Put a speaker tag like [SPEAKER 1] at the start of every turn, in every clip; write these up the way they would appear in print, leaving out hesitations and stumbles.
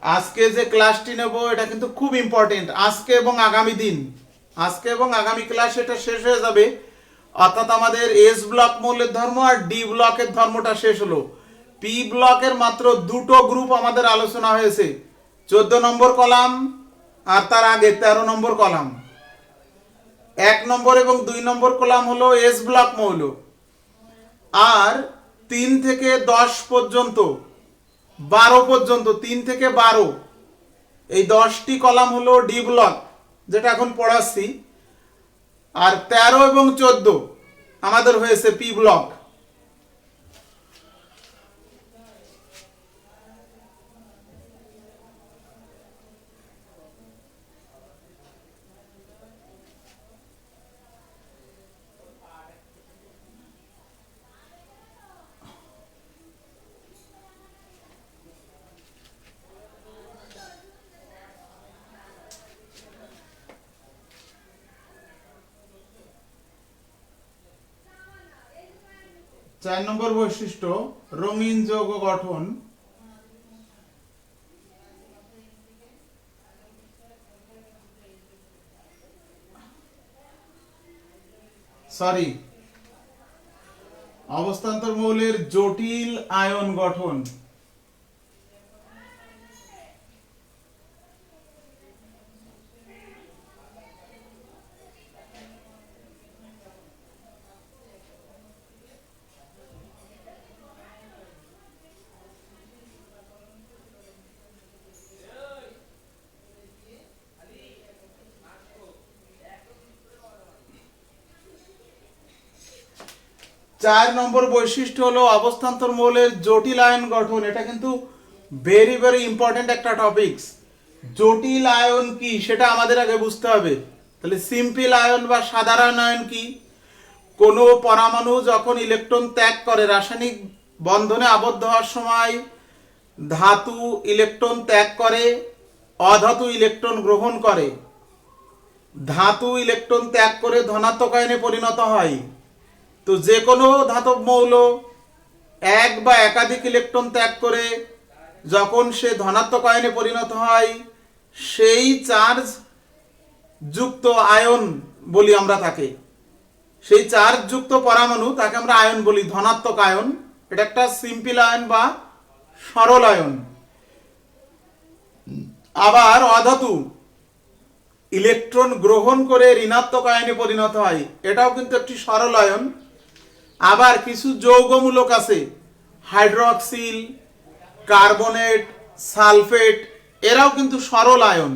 [SPEAKER 1] আজকে যে ক্লাসটি নেব এটা কিন্তু খুব ইম্পর্টেন্ট। আজকে এবং আগামী দিন, আজকে এবং আগামী ক্লাস এটা শেষ হয়ে যাবে, অর্থাৎ আমাদের এস ব্লক মৌলের ধর্ম আর ডি ব্লকের ধর্মটা শেষ হলো। পি ব্লকের মাত্র দুটো গ্রুপ আমাদের আলোচনা হয়েছে, 14 নম্বর কলাম আর তার আগে 13 নম্বর কলাম। 1 নম্বর এবং 2 নম্বর কলাম হলো এস ব্লক মৌল, আর 3 থেকে 10 পর্যন্ত 12 পর্যন্ত 3 থেকে 12 এই 10টি কলাম হলো ডি ব্লক, যেটা এখন পড়াচ্ছি। আর 13 এবং 14 আমাদের হয়েছে পি ব্লক। চার নম্বর বৈশিষ্ট্য, রঙিন যৌগ গঠন। অবস্থান্তর মৌলের জটিল আয়ন গঠন। চার নম্বর বৈশিষ্ট্য হলো অবস্থান্তর মৌলের জটিল আয়ন গঠন। এটা কিন্তু ভেরি ভেরি ইম্পর্টেন্ট একটা টপিকস। জটিল আয়ন কি সেটা আমাদের আগে বুঝতে হবে। তাহলে সিম্পল আয়ন বা সাধারণ আয়ন কি? কোনো পরমাণু যখন ইলেকট্রন ত্যাগ করে, রাসায়নিক বন্ধনে আবদ্ধ হওয়ার সময় ধাতু ইলেকট্রন ত্যাগ করে, অধাতু ইলেকট্রন গ্রহণ করে। ধাতু ইলেকট্রন ত্যাগ করে ধনাত্মক আয়নে পরিণত হয়। তো যে কোনো ধাতব মৌল এক বা একাধিক ইলেকট্রন ত্যাগ করে যখন সে ধনাত্মক আয়নে পরিণত হয়, সেই চার্জ যুক্ত আয়ন বলি আমরা তাকে। সেই চার্জ যুক্ত পরমাণু তাকে আমরা আয়ন বলি, ধনাত্মক আয়ন। এটা একটা সিম্পল আয়ন বা সরল আয়ন। আবার অধাতু ইলেকট্রন গ্রহণ করে ঋণাত্মক আয়নে পরিণত হয়, এটাও কিন্তু একটি সরল আয়ন। আবার কিছু যৌগমূলক আছে, হাইড্রক্সিল, কার্বনেট, সালফেট, এরাও কিন্তু সরল ion.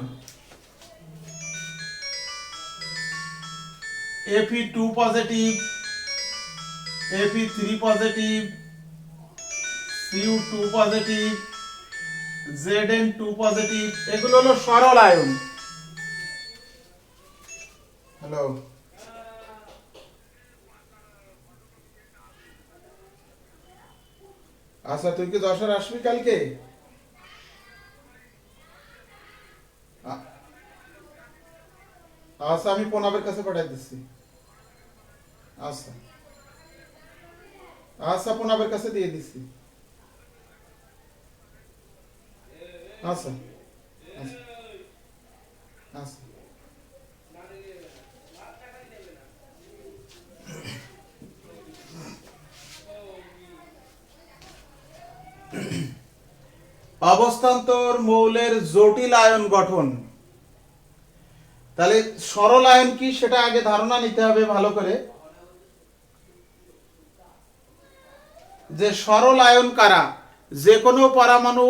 [SPEAKER 1] Fe2 positive, Fe3 positive, Cu2 positive, Zn2 positive, এগুলো হলো সরল আয়ন। হ্যালো, আচ্ছা তুই কি যশোর আসবি কালকে? আচ্ছা আমি প্রণবের কাছে পাঠিয়ে দিচ্ছি। আচ্ছা আচ্ছা, প্রণবের কাছে দিয়ে দিচ্ছি। আচ্ছা আচ্ছা আচ্ছা। অবস্থান্তর মৌলের জটিল আয়ন গঠন। তাহলে সরল আয়ন কি সেটা আগে ধারণা নিতে হবে ভালো করে, যে সরল আয়ন কারা। যে কোনো পরমাণু,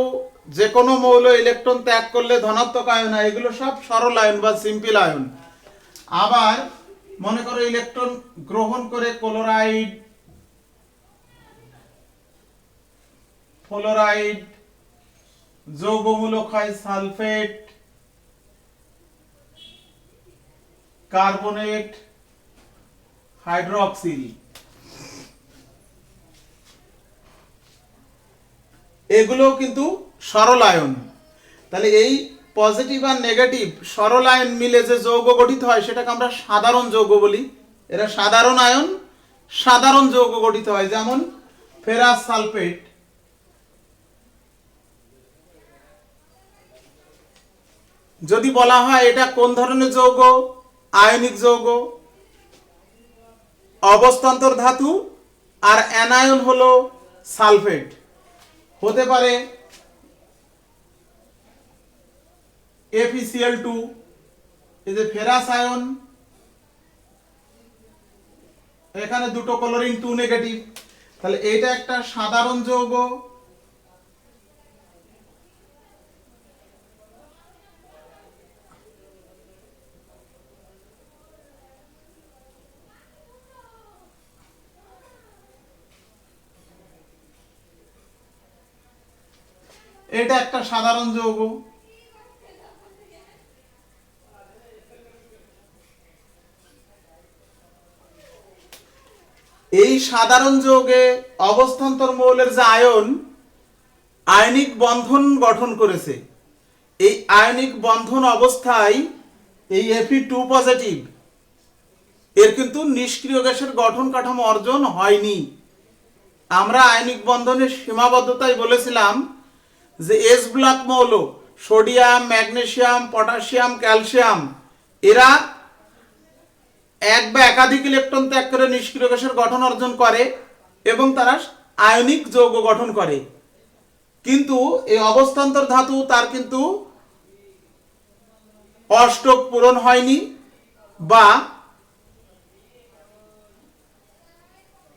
[SPEAKER 1] যে কোনো মৌল ইলেকট্রন ত্যাগ করলে ধনাত্মক আয়ন হয়, এগুলো সব সরল আয়ন বা সিম্পল আয়ন। আবার মনে করো ইলেকট্রন গ্রহণ করে ক্লোরাইড, ফ্লোরাইড, যৌগমূলক হয় সালফেট, কার্বনেট, হাইড্রক্সিল, এগুলো কিন্তু সরল আয়ন। তাহলে এই পজিটিভ আর নেগেটিভ সরল আয়ন মিলে যে যৌগ গঠিত হয় সেটাকে আমরা সাধারণ যৌগ বলি। এরা সাধারণ আয়ন, সাধারণ যৌগ গঠিত হয়। যেমন ফেরাস সালফেট, যদি বলা হয় এটা কোন ধরনের যৌগ, আয়নিক যৌগ, অবস্থান্তর ধাতু, আর অ্যানায়ন হলো সালফেট। হতে পারে FeCl2, এই যে ফেরাস আয়ন, এখানে দুটো ক্লোরিন 2 নেগেটিভ, তাহলে এটা একটা সাধারণ যৌগ। এটা একটা সাধারণ যৌগ। এই সাধারণ যৌগে অবস্থান্তর মৌলের যে আয়ন আয়নিক বন্ধন গঠন করেছে, এই আয়নিক বন্ধন অবস্থায় এই Fe2 পজিটিভ এর কিন্তু নিষ্ক্রিয় গ্যাসের গঠন কাঠামো অর্জন হয়নি। আমরা আয়নিক বন্ধনের সীমাবদ্ধতায় বলেছিলাম যে এস ব্লক মৌল সোডিয়াম, ম্যাগনেসিয়াম, পটাশিয়াম, ক্যালসিয়াম এরা এক বা একাধিক ইলেকট্রন ত্যাগ করে নিষ্ক্রিয় গ্যাসের গঠন অর্জন করে এবং তারা আয়নিক যৌগ গঠন করে। কিন্তু এই অবস্থান্তর ধাতু তার কিন্তু অষ্টক পূরণ হয়নি বা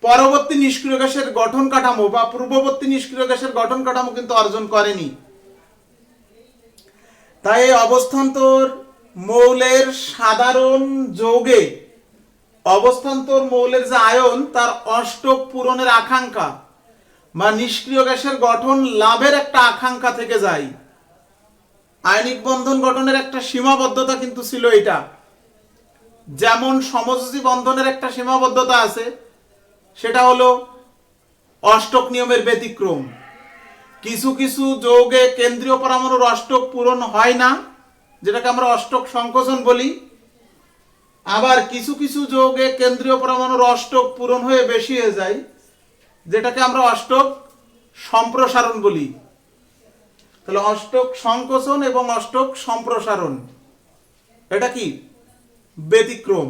[SPEAKER 1] পরবর্তী নিষ্ক্রিয় গ্যাসের গঠন কাঠামো বা পূর্ববর্তী নিষ্ক্রিয় গ্যাসের গঠন কাঠামো কিন্তু অর্জন করেনি। তাই এই অবস্থান্তর মৌলের সাধারণ যৌগে অবস্থান্তর মৌলের যে আয়ন তার অষ্টক পূরণের আকাঙ্ক্ষা বা নিষ্ক্রিয় গ্যাসের গঠন লাভের একটা আকাঙ্ক্ষা থেকে যায়। আয়নিক বন্ধন গঠনের একটা সীমাবদ্ধতা কিন্তু ছিল এটা। যেমন সমযোজী বন্ধনের একটা সীমাবদ্ধতা আছে, সেটা হলো অষ্টক নিয়মের ব্যতিক্রম। কিছু কিছু যৌগে কেন্দ্রীয় পরমাণুর অষ্টক পূরণ হয় না, যেটাকে আমরা অষ্টক সংকোচন বলি। আবার কিছু কিছু যৌগে কেন্দ্রীয় পরমাণুর অষ্টক পূরণ হয়ে বেশি হয়ে যায়, যেটাকে আমরা অষ্টক সম্প্রসারণ বলি। তাহলে অষ্টক সংকোচন এবং অষ্টক সম্প্রসারণ এটা কি ব্যতিক্রম।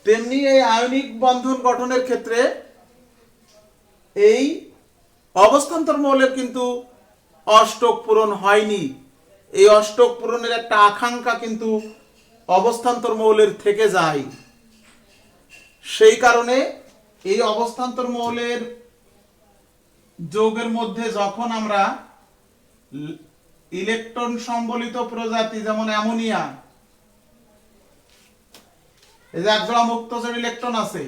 [SPEAKER 1] তেমনি এই আয়নিক বন্ধন গঠনের ক্ষেত্রে এই অবস্থান্তর মৌলের কিন্তু অষ্টক পূরণ হয়নি। এই অষ্টক পূরণের একটা আকাঙ্ক্ষা কিন্তু অবস্থান্তর মৌলের থেকে যায়। সেই কারণে এই অবস্থান্তর মৌলের যৌগের মধ্যে যখন আমরা ইলেকট্রন সম্বলিত প্রজাতি যেমন অ্যামোনিয়া, এই যে একজোড়া মুক্তজোড় ইলেকট্রন আছে,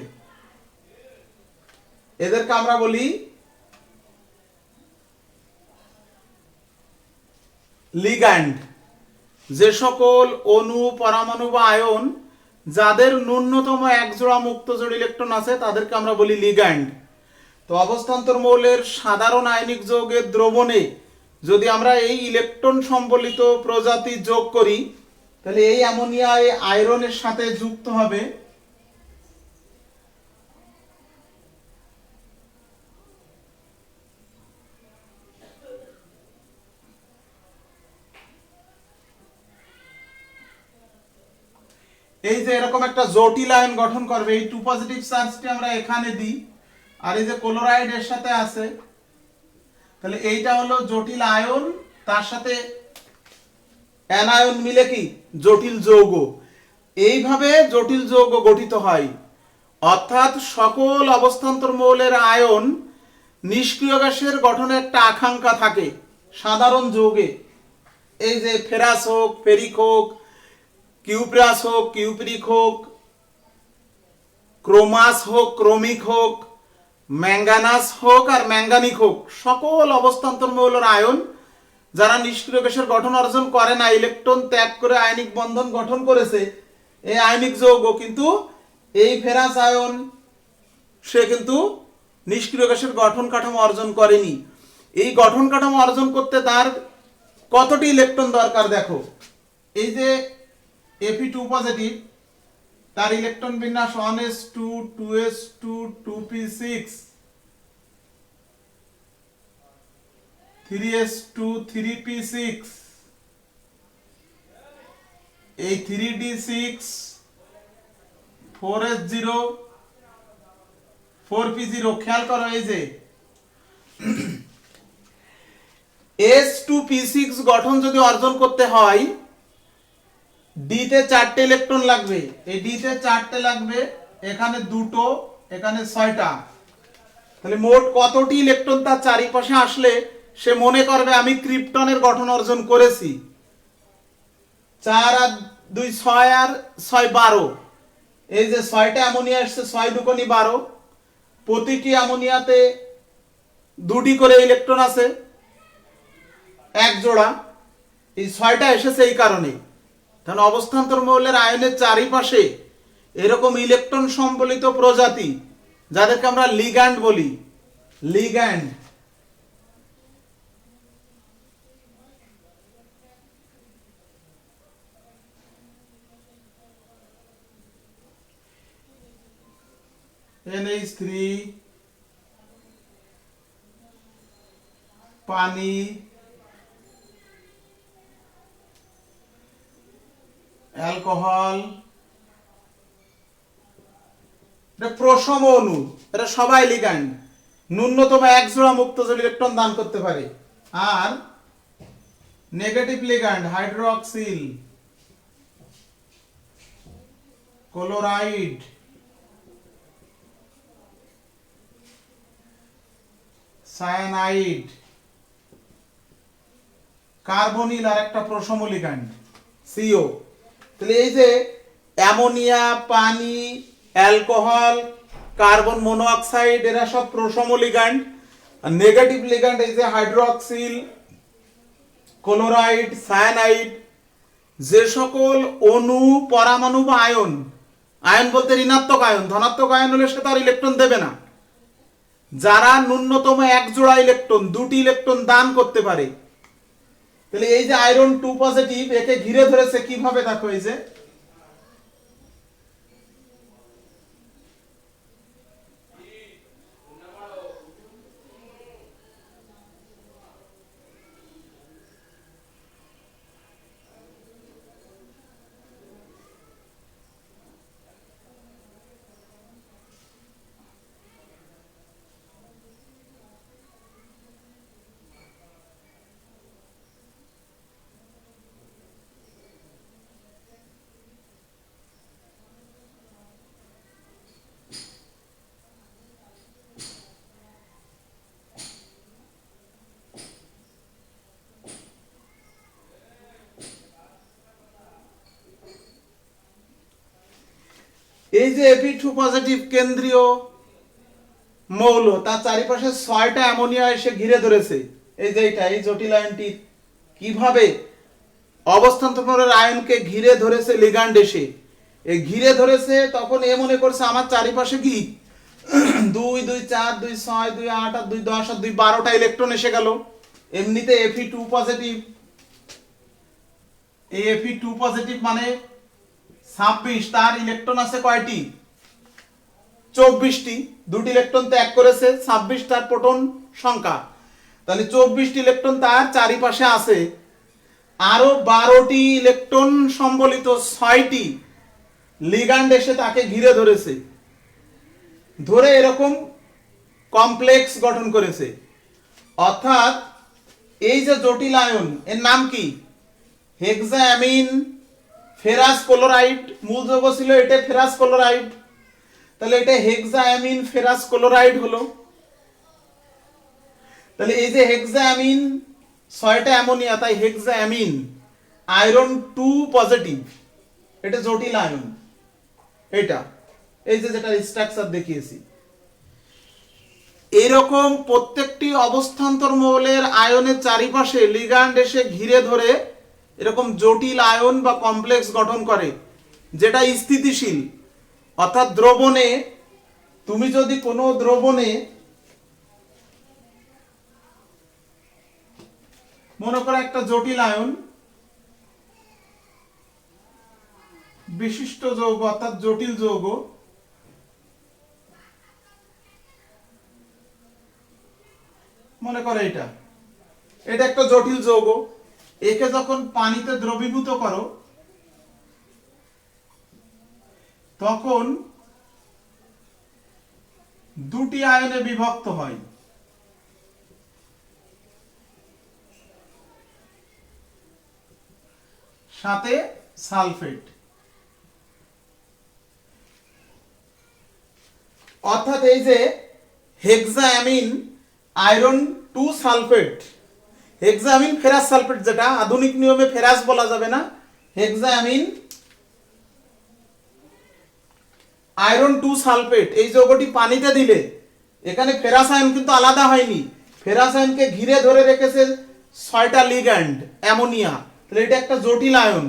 [SPEAKER 1] এদেরকে আমরা বলি লিগ্যান্ড। যে সকল অণু, পরমাণু বা আয়ন যাদের ন্যূনতম একজোড়া মুক্তজোড় ইলেকট্রন আছে তাদেরকে আমরা বলি লিগ্যান্ড। তো অবস্থান্তর মৌলের সাধারণ আয়নিক যৌগের দ্রবণে যদি আমরা এই ইলেকট্রন সম্বলিত প্রজাতি যোগ করি, তাহলে এই অ্যামোনিয়া এই আয়রনের সাথে যুক্ত হবে এই যে এরকম একটা জটিল আয়ন গঠন করবে। এই 2 পজিটিভ চার্জটি আমরা এখানে দিই, আর এই যে ক্লোরাইড এর সাথে আছে, তাহলে এইটা হলো জটিল আয়ন, তার সাথে অ্যানায়ন মিলে কি জটিল যৌগ। এইভাবে জটিল যৌগ গঠিত হয়। অর্থাৎ সকল অবস্থান্তর মৌলের আয়ন নিষ্ক্রিয় গ্যাসের গঠনে একটা আকাঙ্ক্ষা থাকে সাধারণ যৌগে। এই যে ফেরাস হোক, ফেরিক হোক, কিউপ্রাস হোক, কিউপ্রিক হোক, ক্রোমাস হোক, ক্রোমিক হোক, ম্যাঙ্গানাস হোক আর ম্যাঙ্গানিক হোক, সকল অবস্থান্তর মৌলের আয়ন যারা নিষ্ক্রিয় গ্যাসের গঠন অর্জন করে না, ইলেকট্রন ত্যাগ করে আয়নিক বন্ধন গঠন করেছে, এই আয়নিক যৌগ কিন্তু এই ফেরাস আয়ন সে কিন্তু নিষ্ক্রিয় গ্যাসের গঠন কাঠামো অর্জন করেনি। এই গঠন কাঠামো অর্জন করতে তার কতটি ইলেকট্রন দরকার দেখো। এই যে Fe2 পজিটিভ, তার ইলেকট্রন বিন্যাস 1s2 2s2 2p6 3s2 3p6 এই 3d6 4s0 4p0 খেয়াল করো এই যে s2p6 গঠন যদি অর্জন করতে হয় d তে 4টে ইলেকট্রন লাগবে, এই d তে 4টে লাগবে, এখানে দুটো, এখানে 6টা। তাহলে মোট কতটি ইলেকট্রন তার চারিপাশে আসলে সে মনে করবে আমি ক্রিপ্টনের গঠন অর্জন করেছি? 4 আর 2 6 আর 6 12। এই যে 6টা অ্যামোনিয়া আসছে, 6 দুগুণে 12, প্রতিটি অ্যামোনিয়াতে দুটি করে ইলেকট্রন আছে, এক জোড়া। এই 6টা এসেছে এই কারণে। তাহলে অবস্থান্তর মৌলের আয়নের চারিপাশে এরকম ইলেকট্রন সম্বলিত প্রজাতি, যাদেরকে আমরা লিগ্যান্ড বলি, লিগ্যান্ড, NH3, পানি, অ্যালকোহল, প্রশম অণু, এরা সবাই লিগ্যান্ড। ন্যূনতম এক জোড়া মুক্তজোড় ইলেকট্রন দান করতে পারে। আর negative ligand hydroxyl, chloride, cyanide, carbonyl আর একটা প্রশম লিগ্যান্ড সিও। তাহলে এই যে অ্যামোনিয়া, পানি, অ্যালকোহল, কার্বন মনোঅক্সাইড, এরা সব প্রশম লিগ্যান্ড। আর নেগেটিভ লিগ্যান্ড এই যে হাইড্রোক্সিল, ক্লোরাইড, সায়ানাইড, যে সকল অণু, পরমাণু বা আয়ন, আয়ন বলতে ঋণাত্মক আয়ন, ধনাত্মক আয়ন হলে সে তার ইলেকট্রন দেবে না, যারা ন্যূনতম এক জোড়া ইলেকট্রন, দুটি ইলেকট্রন দান করতে পারে। তাহলে এই যে আয়রন 2 পজিটিভ, একে ঘিরে ধরেছে কিভাবে দেখো, এই যে এই যে Fe2 পজিটিভ কেন্দ্রীয় মৌল, তার চারিপাশে 6টা অ্যামোনিয়া এসে ঘিরে ধরেছে। এই যে এটা, এই জটিল আয়নটি কিভাবে অবস্থান্তর মৌলের আয়নকে ঘিরে ধরেছে লিগ্যান্ড এসে, এই ঘিরে ধরেছে, তখন এ মনে করছে আমার চারিপাশে কি 2 2 4 2 6 2 8 আর 2 10 আর 2 12টা ইলেকট্রন এসে গেল। এমনিতে Fe2 পজিটিভ, এই Fe2 পজিটিভ মানে 26, তার ইলেকট্রন আছে কয়টি? 24টি। দুটি ইলেকট্রন ত্যাগ করেছে, 26 তার প্রোটন সংখ্যা। তাহলে 24টি ইলেকট্রন তার চারিপাশে আছে। আরো 12টি ইলেকট্রন সম্বলিত 6টি লিগ্যান্ড এসে তাকে ঘিরে ধরেছে, ধরে এরকম কমপ্লেক্স গঠন করেছে। অর্থাৎ এই যে জটিল আয়ন, এর নাম কি? হেক্সাঅ্যামিন ফেরাস ক্লোরাইড। মূল যৌগ ছিল এটা ফেরাস ক্লোরাইড, তাহলে এটা হেক্সাঅ্যামিন ফেরাস ক্লোরাইড হলো। তাহলে এই যে হেক্সাঅ্যামিন, 6টা অ্যামোনিয়া, তাই হেক্সাঅ্যামিন আয়রন 2 পজিটিভ, এটা জটিল আয়ন। এটা এই যে যেটা স্ট্রাকচার দেখিয়েছি, এইরকম প্রত্যেকটি অবস্থান্তর মৌলের আয়নের চারিপাশে লিগ্যান্ড এসে ঘিরে ধরে এরকম জটিল আয়ন বা কমপ্লেক্স গঠন করে, যেটা স্থিতিশীল। অর্থাৎ দ্রবণে, তুমি যদি কোনো দ্রবণে মনে করো একটা জটিল আয়ন, বিশিষ্ট যৌগ অর্থাৎ জটিল যৌগ, মনে করো এটা একটা জটিল যৌগ, একে যখন পানিতে দ্রবীভূত করো, তখন দুটি আয়নে বিভক্ত হয়। সাথে সালফেট। অর্থাৎ এই যে হেক্সাঅ্যামিন আয়রন 2 সালফেট, হেক্সাঅ্যামিন ফেরাস সালফেট, যেটা আধুনিক নিয়মে ফেরাস বলা যাবে না, হেক্সাঅ্যামিন আয়রন 2 সালফেট, এই যৌগটি পানিতে দিলে এখানে ফেরাস আয়ন কিন্তু আলাদা হয়নি, ফেরাস আয়নকে ঘিরে ধরে রেখেছে 6টা লিগ্যান্ড অ্যামোনিয়া। তাহলে এটা একটা জটিল আয়ন।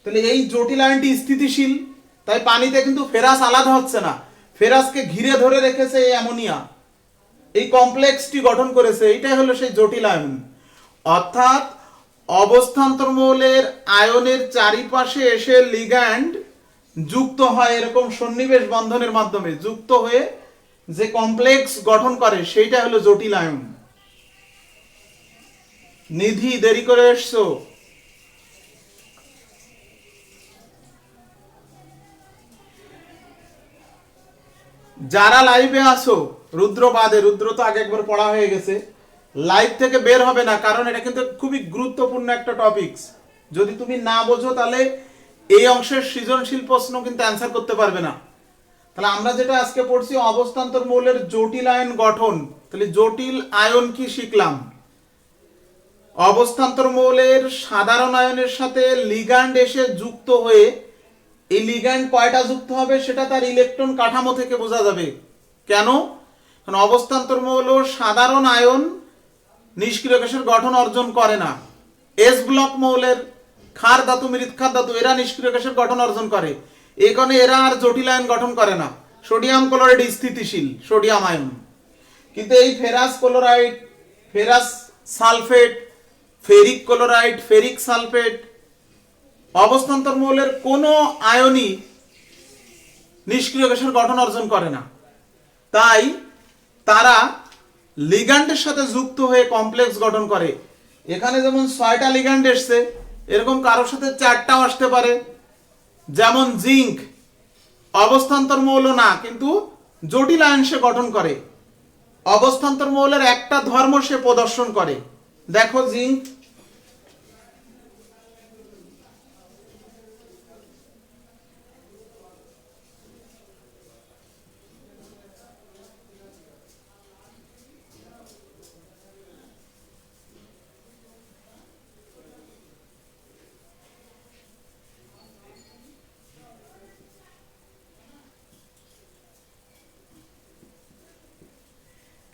[SPEAKER 1] তাহলে এই জটিল আয়নটি স্থিতিশীল, তাই পানিতে কিন্তু ফেরাস আলাদা হচ্ছে না, ফেরাসকে ঘিরে ধরে রেখেছে এই অ্যামোনিয়া, এই কমপ্লেক্সটি গঠন করেছে, এইটাই হলো সেই জটিল আয়ন। অর্থাৎ অবস্থান্তর মৌলের আয়নের চারিপাশে এসে লিগ্যান্ড যুক্ত হয় এরকম সন্নিবেশ বন্ধনের মাধ্যমে, যুক্ত হয়ে যে কমপ্লেক্স গঠন করে সেইটা হলো জটিল আয়ন। নিধি দেরি করে এসছো। যারা লাইভে আসো, রুদ্র বাদে, রুদ্র তো আগে একবার পড়া হয়ে গেছে, লাইভ থেকে বের হবে না, কারণ এটা কিন্তু খুবই গুরুত্বপূর্ণ একটা টপিকস। যদি তুমি না বোঝো তাহলে এই অংশের সৃজনশীল প্রশ্ন কিন্তু অ্যান্সার করতে পারবে না। তাহলে আমরা যেটা আজকে পড়ছি অবস্থান্তর মৌলের জটিল আয়ন গঠন, তাহলে জটিল আয়ন কি শিখলাম? অবস্থান্তর মৌলের সাধারণ আয়নের সাথে লিগ্যান্ড এসে যুক্ত হয়ে, এই লিগ্যান্ড কয়টা যুক্ত হবে সেটা তার ইলেকট্রন কাঠামো থেকে বোঝা যাবে। কেন? কারণ অবস্থান্তর মৌল সাধারণ আয়ন নিষ্ক্রিয় গ্যাসের গঠন অর্জন করে না। এস ব্লক মৌলের ক্ষার ধাতু, মৃৎক্ষার ধাতু, এরা নিষ্ক্রিয় গ্যাসের গঠন অর্জন করে, এই কারণে এরা আর জটিল আয়ন গঠন করে না। সোডিয়াম ক্লোরাইড স্থিতিশীল সোডিয়াম আয়ন, কিন্তু এই ferrous chloride, ferrous sulphate, ferric chloride, ferric sulphate, অবস্থান্তর মৌলের কোনো আয়নই নিষ্ক্রিয় গ্যাসের গঠন অর্জন করে না। তাই তারা লিগ্যান্ডের সাথে যুক্ত হয়ে কমপ্লেক্স গঠন করে। এখানে যেমন 6টা লিগ্যান্ড এসছে, এরকম কারোর সাথে 4টাও আসতে পারে। যেমন জিঙ্ক অবস্থান্তর মৌল না, কিন্তু জটিল আয়ন সে গঠন করে, অবস্থান্তর মৌলের একটা ধর্ম সে প্রদর্শন করে। দেখো জিঙ্ক,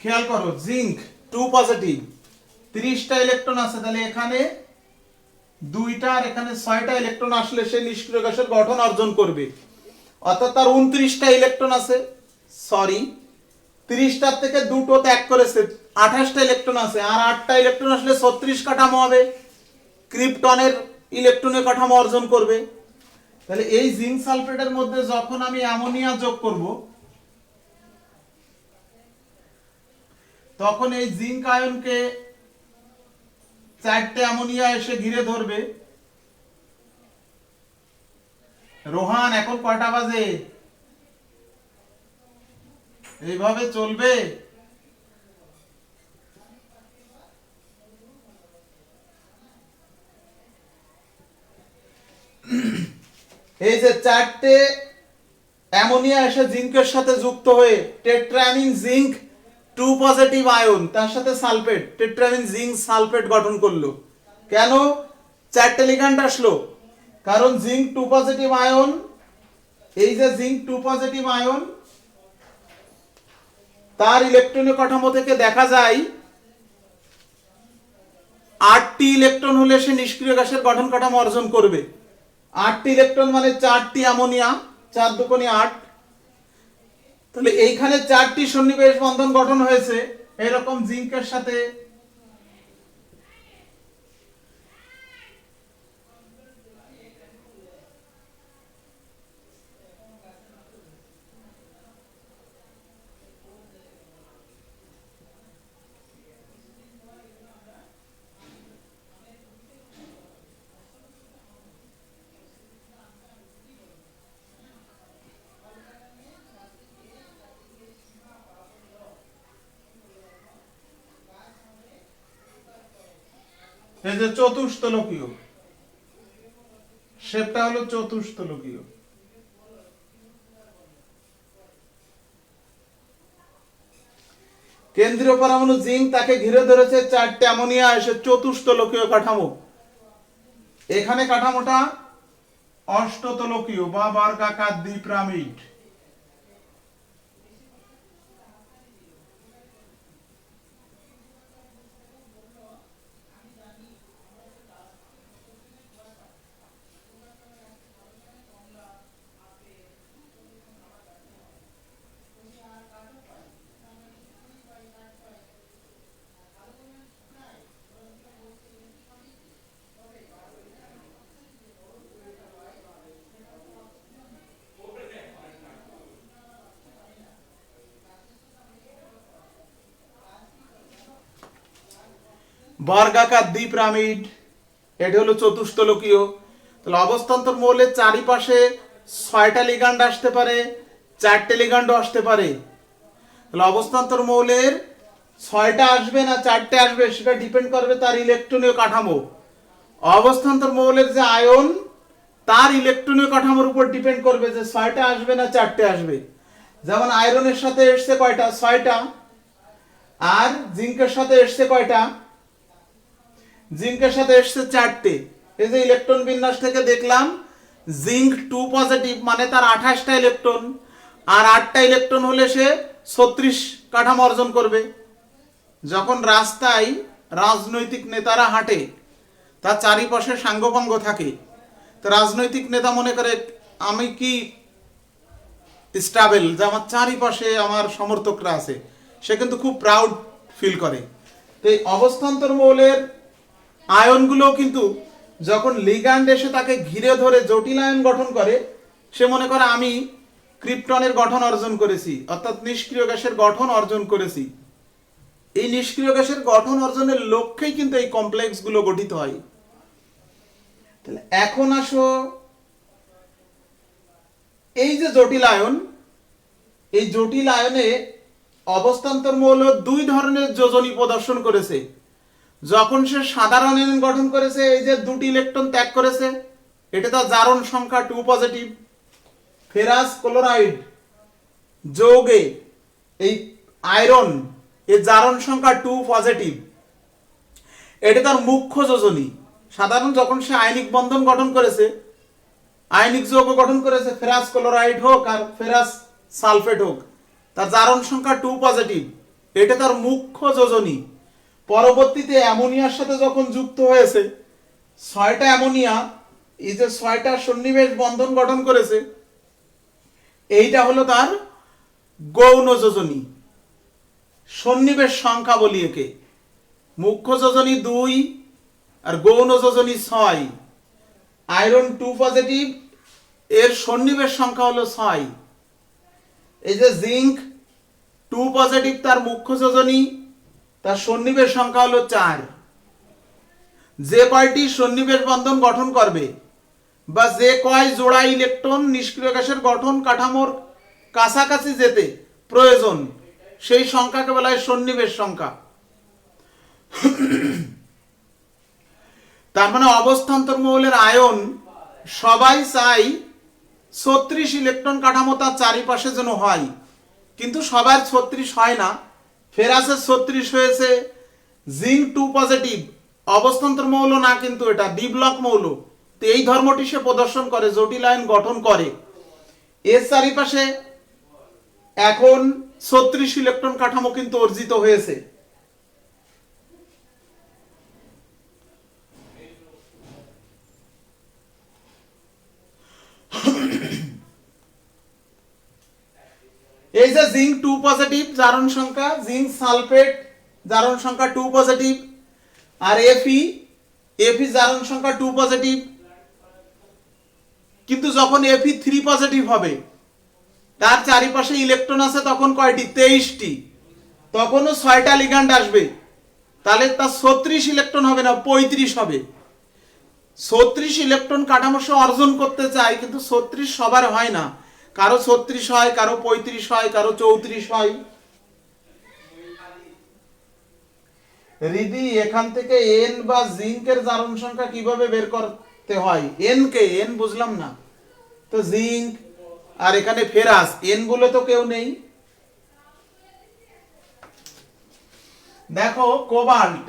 [SPEAKER 1] খেয়াল করো, জিঙ্ক 2 পজিটিভ, 30টা ইলেকট্রন আছে, তাহলে এখানে 2টা আর এখানে 6টা ইলেকট্রন আসলে সে নিষ্ক্রিয় গ্যাসের গঠন অর্জন করবে। অর্থাৎ তার 29টা ইলেকট্রন আছে, সরি 30টার থেকে দুটো ত্যাগ করেছে, 28টা ইলেকট্রন আছে, আর 8টা ইলেকট্রন আসলে 36 কাঠামো হবে, ক্রিপ্টনের ইলেকট্রনের কাঠামো অর্জন করবে। তাহলে এই জিঙ্ক সালফেটের মধ্যে যখন আমি অ্যামোনিয়া যোগ করব, তখন এই জিঙ্ক আয়নকে 4টে অ্যামোনিয়া এসে ঘিরে ধরবে। রোহান এখন কয়টা বাজে? এইভাবে চলবে? এই যে 4টে অ্যামোনিয়া এসে জিঙ্কের সাথে যুক্ত হয়ে টেট্রামিন জিঙ্ক 2 পজিটিভ আয়ন, তার সাথে সালফেট, টেট্রামিন জিঙ্ক সালফেট গঠন করলো। কেন 4টে লিগ্যান্ড আসলো? কারণ জিঙ্ক 2 পজিটিভ আয়ন, এই যে জিঙ্ক 2 পজিটিভ আয়ন, তার ইলেকট্রনীয় কাঠামো থেকে দেখা যায় 8টি ইলেকট্রন হলে সে নিষ্ক্রিয় গ্যাসের গঠন কাঠামো অর্জন করবে। 8টি ইলেকট্রন মানে 4টি অ্যামোনিয়া, 4 দুগুণে 8। তাহলে এইখানে 4টি সন্নিবেশ বন্ধন গঠন হয়েছে এরকম জিঙ্কের সাথে। এই যে চতুস্তলকীয়, শেপটা হলো চতুস্তলকীয়। কেন্দ্রীয় পরমাণু জিঙ্ক, তাকে ঘিরে ধরেছে চারটে অ্যামোনিয়া, এসে চতুস্তলকীয় কাঠামো। এখানে কাঠামোটা অষ্টতলকীয় বা বর্গাকার দ্বিপিরামিড। বর্গাকার দ্বিপিরামিড, এটা হলো চতুস্তলকীয়। তাহলে অবস্থান্তর মৌলের চারিপাশে 6টা লিগ্যান্ড আসতে পারে, 4টে লিগ্যান্ডও আসতে পারে। তাহলে অবস্থান্তর মৌলের 6টা আসবে না 4টে আসবে সেটা ডিপেন্ড করবে তার ইলেকট্রনীয় কাঠামো। অবস্থান্তর মৌলের যে আয়ন, তার ইলেকট্রনীয় কাঠামোর উপর ডিপেন্ড করবে যে 6টা আসবে না 4টে আসবে। যেমন আয়রনের সাথে এসছে কয়টা? 6টা। আর জিঙ্কের সাথে এসছে কয়টা? জিঙ্কের সাথে এসছে 4টে। এই যে ইলেকট্রন বিন্যাস থেকে দেখলাম, জিঙ্ক 2 পজিটিভ, মানে তার 28টা ইলেকট্রন, আর 8টা ইলেকট্রন হলে সে 36 কাঠামো অর্জন করবে। যখন রাস্তায় রাজনৈতিক নেতারা হাঁটে, তার চারিপাশে সাঙ্গপাঙ্গ থাকে, তো রাজনৈতিক নেতা মনে করে আমি কি স্টেবল, যে আমার চারিপাশে আমার সমর্থকরা আছে, সে কিন্তু খুব প্রাউড ফিল করে। তো এই অবস্থান্তর মৌলের আয়নগুলো কিন্তু যখন লিগ্যান্ড এসে তাকে ঘিরে ধরে জটিল আয়ন গঠন করে, সে মনে করে আমি ক্রিপ্টনের গঠন অর্জন করেছি, অর্থাৎ নিষ্ক্রিয় গ্যাসের গঠন অর্জন করেছি। এই নিষ্ক্রিয় গ্যাসের গঠন অর্জনের লক্ষ্যেই কিন্তু এই কমপ্লেক্সগুলো গঠিত হয়। তাহলে এখন আসো, এই যে জটিল আয়ন, এই জটিল আয়নে অবস্থান্তর মৌল 2 ধরনের যোজনী প্রদর্শন করেছে। যখন সে সাধারণ আয়ন গঠন করেছে, এই যে 2টি ইলেকট্রন ত্যাগ করেছে, এটা তার জারণ সংখ্যা 2 পজিটিভ। ফেরাস ক্লোরাইড যৌগে এই আয়রন, এর জারণ সংখ্যা 2 পজিটিভ, এটা তার মুখ্য যোজনী। সাধারণ যখন সে আয়নিক বন্ধন গঠন করেছে, আয়নিক যৌগ গঠন করেছে, ফেরাস ক্লোরাইড হোক আর ফেরাস সালফেট হোক, তার জারণ সংখ্যা 2 পজিটিভ, এটা তার মুখ্য যোজনী। পরবর্তীতে অ্যামোনিয়ার সাথে যখন যুক্ত হয়েছে, 6টা অ্যামোনিয়া, এই যে 6টা সন্নিবেশ বন্ধন গঠন করেছে, এইটা হলো তার গৌণ যোজনী। সন্নিবেশ সংখ্যা বলি একে। মুখ্য যোজনী 2 আর গৌণ যোজনী 6। আয়রন 2 পজিটিভ, এর সন্নিবেশ সংখ্যা হলো 6। এই যে জিঙ্ক 2 পজিটিভ, তার মুখ্য যোজনী, তার সন্নিবেশ সংখ্যা হলো 4। যে কয়টি সন্নিবেশ বন্ধন গঠন করবে বা যে কয় জোড়া ইলেকট্রন নিষ্ক্রিয় গ্যাসের গঠন কাঠামোর কাছাকাছি যেতে প্রয়োজন, সেই সংখ্যাকে বলা হয় সন্নিবেশ সংখ্যা। তার মানে অবস্থান্তর মৌলের আয়ন সবাই চাই 36 ইলেকট্রন কাঠামো তার চারিপাশে যেন হয়, কিন্তু সবার 36 হয় না। ফেরাসের 36 হয়েছে, জিঙ্ক 2 পজিটিভ, অবস্থান্তর মৌল না, কিন্তু এটা ডি ব্লক মৌল। তো এই ধর্মটি সে প্রদর্শন করে, জটিল আয়ন গঠন করে। এর চারিপাশে এখন 36 ইলেকট্রন কাঠামো কিন্তু অর্জিত হয়েছে। এই যে জিঙ্ক 2 পজিটিভ, জারণ সংখ্যা, জিঙ্ক সালফেট জারণ সংখ্যা 2 পজিটিভ, আর এফি জারণ সংখ্যা 2 পজিটিভ। কিন্তু যখন এফি 3 পজিটিভ হবে, তার চারিপাশে ইলেকট্রন আছে তখন কয়টি? 23টি। তখনও 6টা লিগ্যান্ড আসবে, তাহলে তার 36 ইলেকট্রন হবে না, 35 হবে। 36 ইলেকট্রন কাঠামো সে অর্জন করতে চায়, কিন্তু 36 সবার হয় না। কারো 36 হয়, কারো 35 হয়, কারো 34 হয়। রিদি এখান থেকে এন বা জিঙ্কের জারণ সংখ্যা কিভাবে বের করতে হয়? এন কে এন বুঝলাম না তো, জিঙ্ক আর এখানে ফেরাস, এন বলে তো কেউ নেই। দেখো কোবাল্ট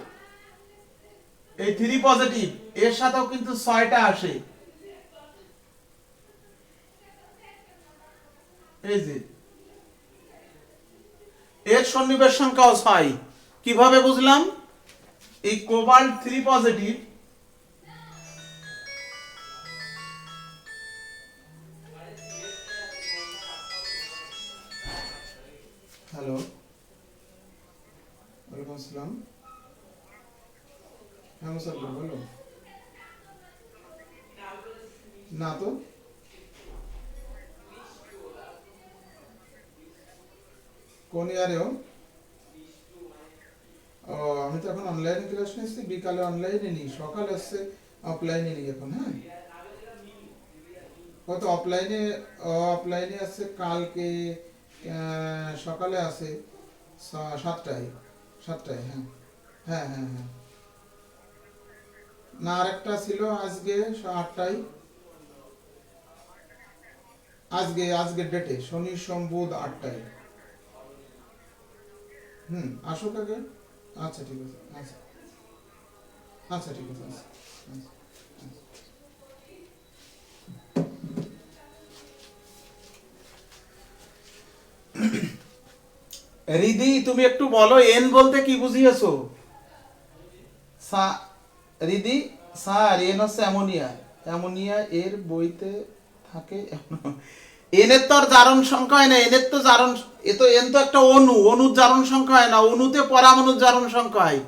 [SPEAKER 1] এই 3 পজিটিভ, এর সাথেও কিন্তু 6টা আসে। এই যে এর সন্নিবেশ সংখ্যাও 6। কিভাবে বুঝলাম? এই কোবাল্ট 3 পজিটিভ, হ্যালো ওয়ালাইকুম আসসালাম, হ্যাঁ স্যার বলো। না তো, কোন ইয়ারেও? ও আমি তো এখন অনলাইনে ক্লাস নিচ্ছি, বিকালে অনলাইনে নিই, সকালে আসছে অফলাইনে নিই এখন। হ্যাঁ কত অফলাইনে, অফলাইনে আছে কালকে সকালে আছে 7টায়, 7টায়। হ্যাঁ হ্যাঁ হ্যাঁ হ্যাঁ, না আরেকটা ছিল আজকে 8টায়, আজকের ডেটে শনি সোম বুধ 8টায়। আসুক আগে। আচ্ছা ঠিক আছে, আচ্ছা আচ্ছা ঠিক আছে, আচ্ছা আচ্ছা। রিদি তুমি একটু বলো এন বলতে কি বুঝিয়েছো? রিদি স্যার এন হচ্ছে অ্যামোনিয়া, অ্যামোনিয়া এর বইতে থাকে। এনের তো আর জারণ সংখ্যা হয় না, এনের তো জারণ, এ তো এন তো একটা অণু, অণুর জারণ সংখ্যা হয় না, অণুতে পরমাণুর জারণ সংখ্যা হয়।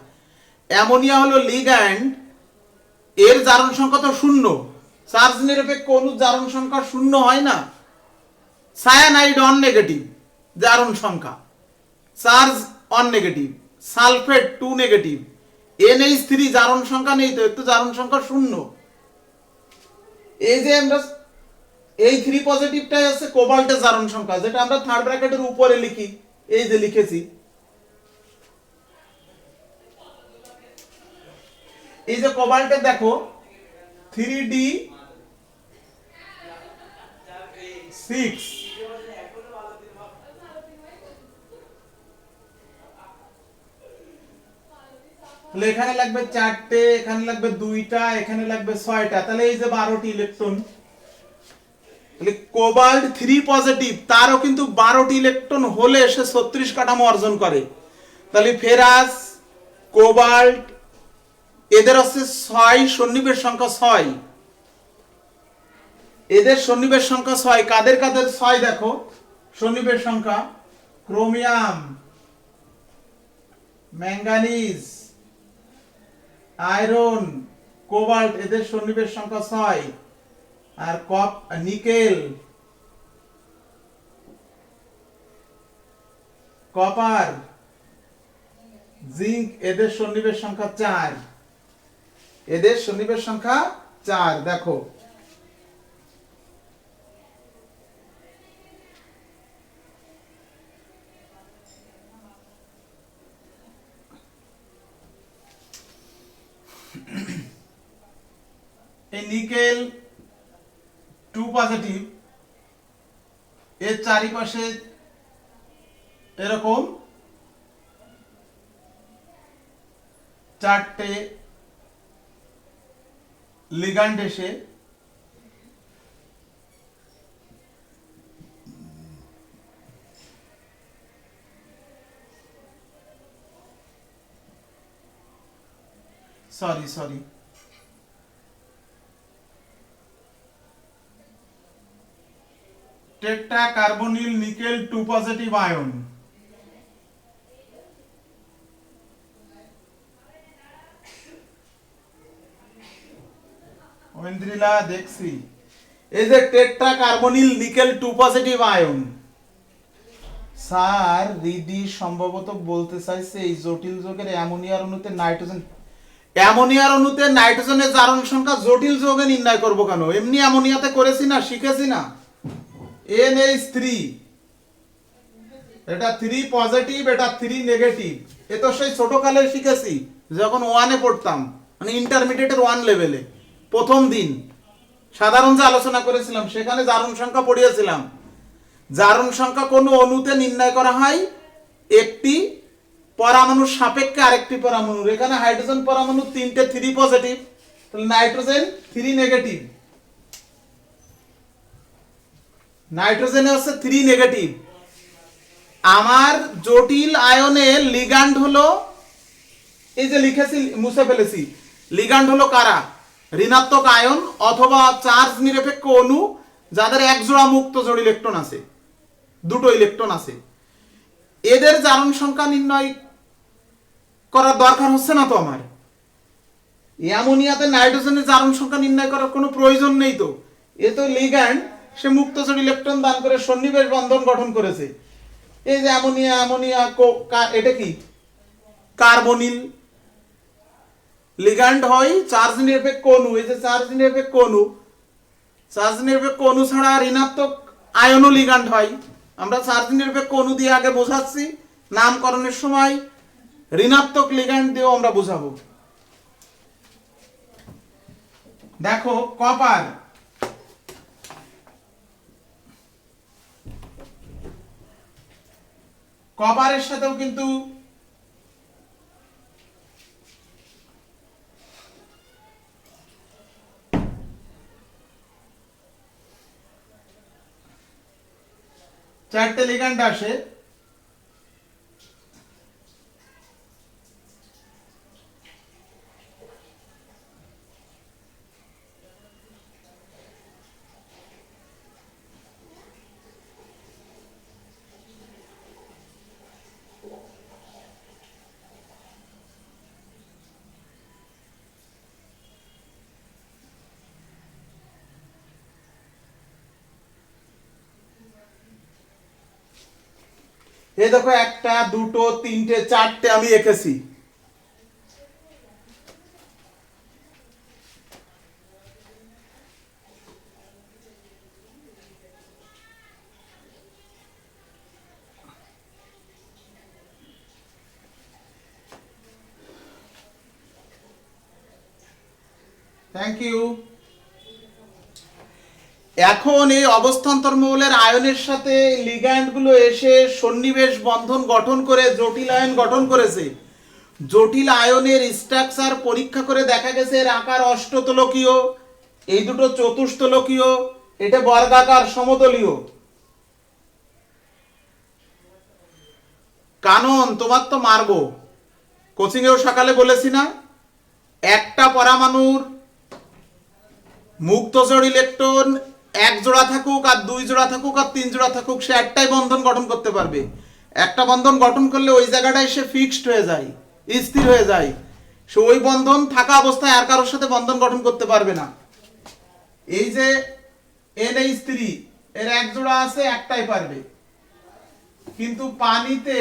[SPEAKER 1] অ্যামোনিয়া হলো লিগ্যান্ড, এর জারণ সংখ্যা তো 0। চার্জ নিরপেক্ষ অণুর জারণ সংখ্যা 0 হয় না। সায়ানাইড অন নেগেটিভ জারণ সংখ্যা, charge on negative, sulphate 2 negative, NH3 জারণ সংখ্যা নেই তো, এর তো জারণ সংখ্যা 0। এই যে আমরা এই 3 পজিটিভটাই আছে কোবাল্টের জারণ সংখ্যা, যেটা আমরা থার্ড ব্র্যাকেটের উপরে লিখি, এই যে লিখেছি। এই যে কোবাল্টে দেখো 3D6, তাহলে এখানে লাগবে 4টে, এখানে লাগবে 2টা, এখানে লাগবে 6টা, তাহলে এই যে 12টি ইলেকট্রন। তাহলে কোবাল্ট 3 পজিটিভ, তারও কিন্তু 12টি ইলেকট্রন হলে সে 36 কাঠামো অর্জন করে। তাহলে ফেরাস, কোবাল্ট এদের হচ্ছে 6, সন্নিবেশ সংখ্যা 6, এদের সন্নিবেশ সংখ্যা 6। কাদের কাদের 6 দেখো সন্নিবেশ সংখ্যা? ক্রোমিয়াম, ম্যাঙ্গানিজ, আয়রন, কোবাল্ট, এদের সন্নিবেশ সংখ্যা 6। আর নিকেল, কপার, জিঙ্ক, এদের সন্নিবেশ সংখ্যা 4, এদের সন্নিবেশ সংখ্যা 4। দেখো এই নিকেল 2 পজিটিভ, এর চারিপাশে এরকম 4টে লিগ্যান্ড এসে sorry tetra carbonyl nickel 2 positive আয়ন। ঐন্দ্রিলা দেখছি, এই যে টেট্রা কার্বনিল নিকেল 2 পজিটিভ আয়ন। স্যার রিডি সম্ভবত বলতে চাইছে এই জটিল যৌগের অ্যামোনিয়ার অণুতে নাইট্রোজেন, অ্যামোনিয়ার অণুতে নাইট্রোজেনের জারণ সংখ্যা জটিল যৌগে নির্ণয় করব কেন? এমনি অ্যামোনিয়াতে করেছি না, শিখেছি না, NH3, এটা 3 পজিটিভ, এটা 3 নেগেটিভ, এ তো সেই ছোট কালে শিখেছি। যখন ওয়ানে পড়তাম, মানে ইন্টারমিডিয়েটের ওয়ান লেভেলে প্রথম দিন সাধারণ যে আলোচনা করেছিলাম সেখানে জারণ সংখ্যা পড়িয়েছিলাম। জারণ সংখ্যা কোন অণুতে নির্ণয় করা হয়? একটি পরমাণুর সাপেক্ষে আরেকটি পরমাণুর। এখানে হাইড্রোজেন পরমাণু তিনটে 3 পজিটিভ, তাহলে নাইট্রোজেন 3 নেগেটিভ, নাইট্রোজেনে হচ্ছে 3 নেগেটিভ। আমার জটিল আয়নের লিগ্যান্ড হলো, এই যে লিখেছি মুছে ফেলেছি, লিগ্যান্ড হলো কারা? ঋণাত্মক আয়ন অথবা চার্জ নিরপেক্ষ অণু যাদের এক জোড়া মুক্ত জোড় ইলেকট্রন আছে, দুটো ইলেকট্রন আছে। এদের জারণ সংখ্যা নির্ণয় করার দরকার হচ্ছে না তো আমার। অ্যামোনিয়াতে নাইট্রোজেনের জারণ সংখ্যা নির্ণয় করার কোনো প্রয়োজন নেই তো। এ তো লিগ্যান্ড, সে মুক্ত জোড় ইলেকট্রন দান করে সন্নিবেশ বন্ধন গঠন করেছে। এই যে অ্যামোনিয়া, এটা কি? কার্বনিল। লিগ্যান্ড হয় চার্জ নিরপেক্ষ অণু। এই যে চার্জ নিরপেক্ষ অণু, চার্জ নিরপেক্ষ অণু ছাড়া ঋণাত্মক আয়নও লিগ্যান্ড হয়। আমরা চার্জ নিরপেক্ষ অণু দিয়ে আগে বোঝাচ্ছি, নামকরণের সময় ঋণাত্মক লিগ্যান্ড দিয়েও আমরা বোঝাবো। দেখো কপার, কপারের সাথেও কিন্তু চারটে লিগ্যান্ড আসে। এই দেখো একটা, দুটো, তিনটে, চারটে আমি এঁকেছি। Thank you. এখন এই অবস্থান্তর মৌলের আয়নের সাথে লিগ্যান্ড গুলো এসে সন্নিবেশ বন্ধন গঠন করে জটিল আয়ন গঠন করেছে। জটিল আয়নের স্ট্রাকচার পরীক্ষা করে দেখা গেছে এর আকার অষ্টতলকীয়, এই দুটো চতুস্তলকীয়, এটা বর্গাকার সমতলীয়। কানন তোমার তো মারবো, কোচিং এও সকালে বলেছি না, একটা পরমাণুর মুক্ত জোড় ইলেকট্রন এক জোড়া থাকুক আর দুই জোড়া থাকুক আর তিন জোড়া থাকুক, সে একটাই বন্ধন গঠন করতে পারবে। একটা বন্ধন গঠন করলে ওই জায়গাটায় সে ফিক্সড হয়ে যায়, স্থির হয়ে যায়। সে ওই বন্ধন থাকা অবস্থায় আর কারোর সাথে বন্ধন গঠন করতে পারবে না। এই যে NH3 এর এক জোড়া আছে, একটাই পারবে। কিন্তু পানিতে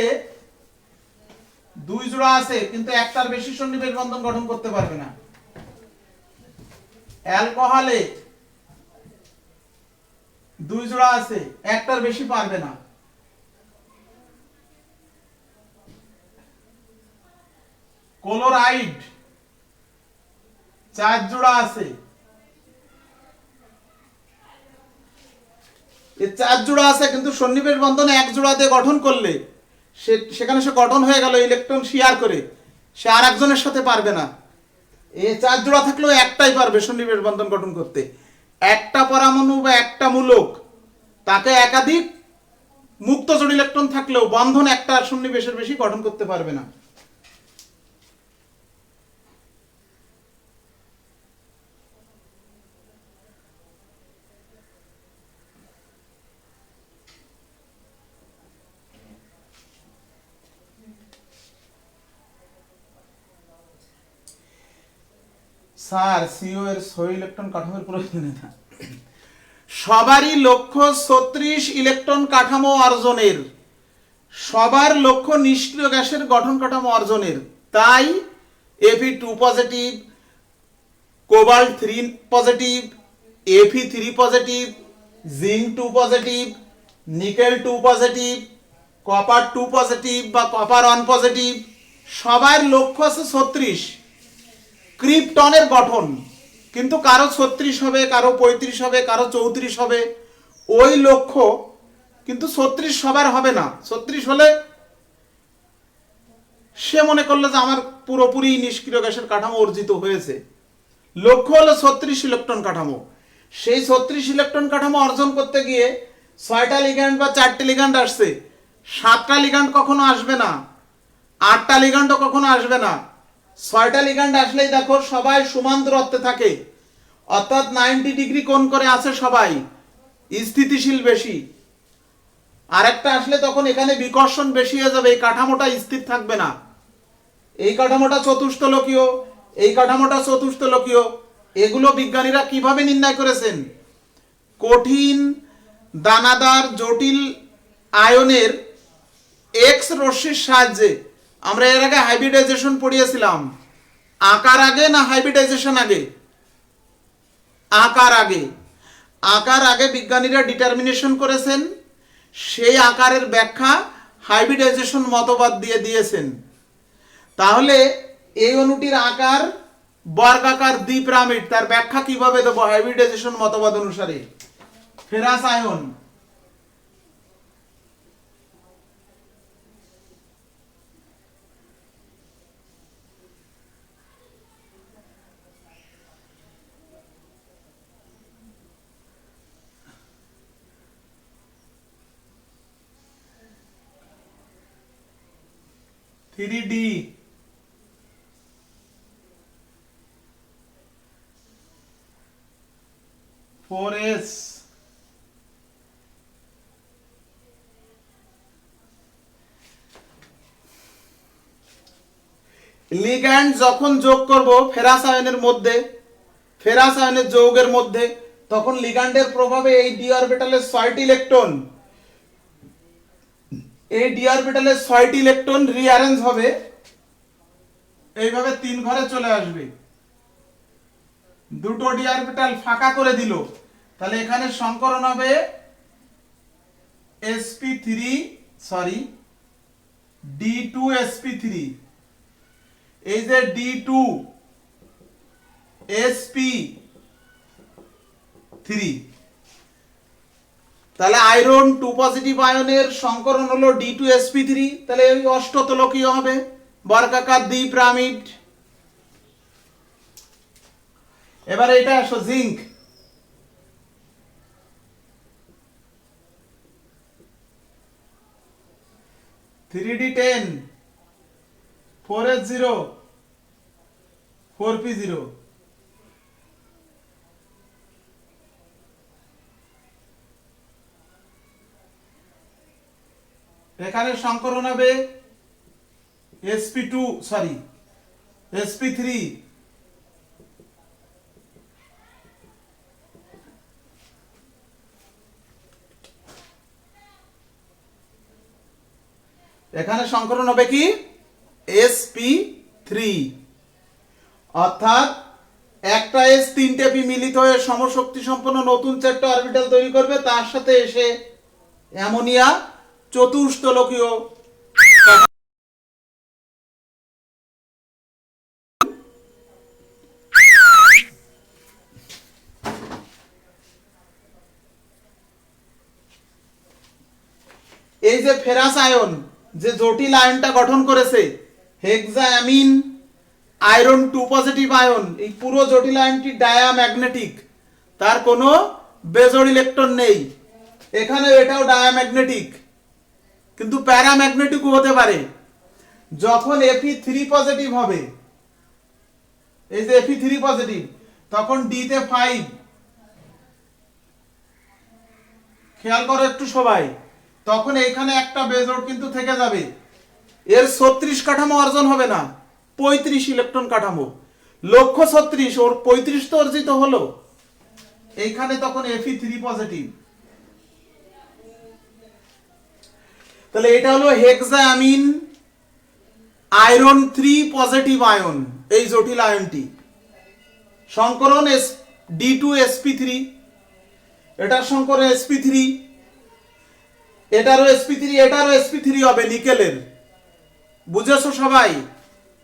[SPEAKER 1] দুই জোড়া আছে, কিন্তু একটার বেশি সন্নিবেশ বন্ধন গঠন করতে পারবে না। অ্যালকোহলে দুই জোড়া আছে, একটার বেশি পারবে না। ক্লোরাইড চার জোড়া আছে, এই চার জোড়া আছে, কিন্তু সন্নিবেশ বন্ধন এক জোড়া দিয়ে গঠন করলে সেখানে সে গঠন হয়ে গেল ইলেকট্রন শেয়ার করে, সে আর একজনের সাথে পারবে না। এই চার জোড়া থাকলেও একটাই পারবে সন্নিবেশ বন্ধন গঠন করতে। একটা পরমাণু বা একটা মূলক, তাকে একাধিক মুক্ত জোড় ইলেকট্রন থাকলেও বন্ধন একটা সন্নিবেশের বেশি গঠন করতে পারবে না। স্যার সিও এর 6 ইলেকট্রন কাঠামোর প্রয়োজন না। সবারই লক্ষ্য 36 ইলেকট্রন কাঠামো অর্জনের, সবার লক্ষ্য নিষ্ক্রিয় গ্যাসের গঠন কাঠামো অর্জনের। তাই Fe2 positive, cobalt 3 positive, Fe3 positive, zinc 2 positive, nickel 2 positive, copper 2 positive বা কপার 1 পজিটিভ, সবার লক্ষ্য আছে 36 ক্রিপ্টনের গঠন, কিন্তু কারো 36 হবে, কারো 35 হবে, কারো 34 হবে। ওই লক্ষ্য কিন্তু 36 সবার হবে না। 36 হলে সে মনে করলো যে আমার পুরোপুরি নিষ্ক্রিয় গ্যাসের কাঠামো অর্জিত হয়েছে। লক্ষ্য হলো 36 ইলেকট্রন কাঠামো। সেই 36 ইলেকট্রন কাঠামো অর্জন করতে গিয়ে 6টা লিগ্যান্ড বা 4টে লিগ্যান্ড আসছে, 7টা লিগ্যান্ড কখনো আসবে না, 8টা লিগ্যান্ডও কখনো আসবে না। 6টা লিগ্যান্ড আসলেই দেখো সবাই সমান দূরত্বে থাকে, অর্থাৎ 90 ডিগ্রি কোণ করে আছে, সবাই স্থিতিশীল বেশি। আরেকটা আসলে তখন এখানে বিকর্ষণ বেশি হয়ে যাবে, এই কাঠামোটা স্থির থাকবে না। এই কাঠামোটা চতুষ্তলকীয়, এই কাঠামোটা চতুষ্তলকীয়। এগুলো বিজ্ঞানীরা কিভাবে নির্ণয় করেছেন? কঠিন দানাদার জটিল আয়নের এক্স রশ্মির সাহায্যে। আমরা এর আগে হাইব্রিডাইজেশন পড়িয়েছিলাম। আকার আগে না হাইব্রিডাইজেশন আগে? আকার আগে। আকার আগে বিজ্ঞানীরা ডিটারমিনেশন করেছেন, সেই আকারের ব্যাখ্যা হাইব্রিডাইজেশন মতবাদ দিয়ে দিয়েছেন। তাহলে এই অণুটির আকার বর্গাকার দ্বিপিরামিড, তার ব্যাখ্যা কিভাবে দেব হাইব্রিডাইজেশন মতবাদ অনুসারে? Ferrous ion, three D, four S, ligand যখন যোগ করব ফেরাস আয়নের মধ্যে, ফেরাস আয়নের যৌগের মধ্যে, তখন লিগ্যান্ডের প্রভাবে এই ডি অরবিটালের 6টি ইলেকট্রন, এই ডি অরবিটালের 6টি ইলেকট্রন রিঅ্যারেঞ্জ হবে, এইভাবে 3 ঘরে চলে আসবে। দুটো ডি অরবিটাল ফাঁকা করে দিল, তাহলে এখানে সংকরণ হবে sp3, সরি d2sp3। এই যে d2sp3, তাহলে আয়রন 2 পজিটিভ আয়নের সংকরণ হলো d2sp3, তাহলে এই অষ্টতলকীয় হবে, বর্গাকার দ্বিপিরামিড। এবারে এটা আসো zinc, three D 10, 4s0, 4p0। এখানে সংকরণ হবে sp2, সরি sp3। এখানে সংকরণ হবে কি sp3, অর্থাৎ একটা s 3টে p মিলিত হয়ে সমশক্তি সম্পন্ন নতুন 4টে অরবিটাল তৈরি করবে, তার সাথে এসে অ্যামোনিয়া চতুষ্তলকীয়। এই যে ফেরাস আয়ন যে জটিল আয়নটা গঠন করেছে, হেক্সাঅ্যামিন আয়রন 2 পজিটিভ আয়ন, এই পুরো জটিল আয়নটি ডায়াম্যাগনেটিক, তার কোনো বেজোড় ইলেকট্রন নেই। এখানে এটাও ডায়াম্যাগনেটিক, কিন্তু প্যারাম্যাগনেটিকও হতে পারে। যখন Fe3 পজিটিভ হবে, এই যে Fe3 পজিটিভ, তখন D তে 5, খেয়াল করো একটু সবাই, তখন এইখানে একটা বেজোড় কিন্তু থেকে যাবে। এর 36 কাঠামো অর্জন হবে না, 35 ইলেকট্রন কাঠামো। লক্ষ্য 36, ওর 35 তো অর্জিত হলো। এইখানে তখন Fe3 পজিটিভ। তাহলে এটা হলো হেক্সাঅ্যামিন আয়রন 3 পজিটিভ আয়ন, এই জটিল আয়নটি সংকরণ d2sp3, এটার সংকরণ sp3, এটারও sp3, এটারও sp3 হবে নিকেলের। বুঝেছো সবাই?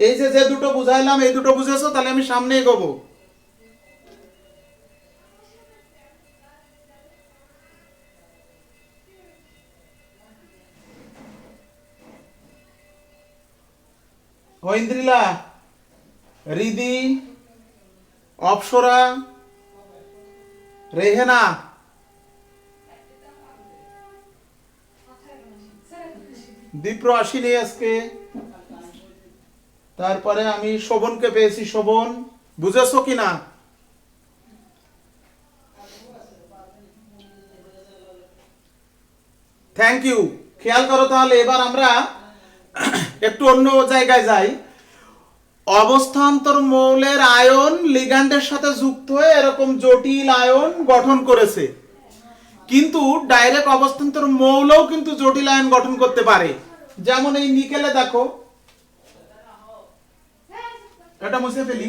[SPEAKER 1] এই যে যে দুটো বুঝাইলাম এই দুটো বুঝেছো, তাহলে আমি সামনে এগোবো। ঐন্দ্রিলা, রিদি, অপসরা, রেহেনা, দীপ্র আসেনি আজকে। তারপরে আমি শোভনকে পেয়েছি, শোভন। বুঝেছো কিনা? Thank you. খেয়াল করো তাহলে, এবার আমরা একটু অন্য জায়গায় যাই। অবস্থান্তর মৌলের আয়ন লিগ্যান্ডের সাথে যুক্ত হয়ে এরকম জটিল আয়ন গঠন করেছে, কিন্তু ডাইরেক্ট অবস্থান্তর মৌলও কিন্তু জটিল আয়ন গঠন করতে পারে। যেমন এই নিকেলে দেখো, এটা মুছে ফেলি।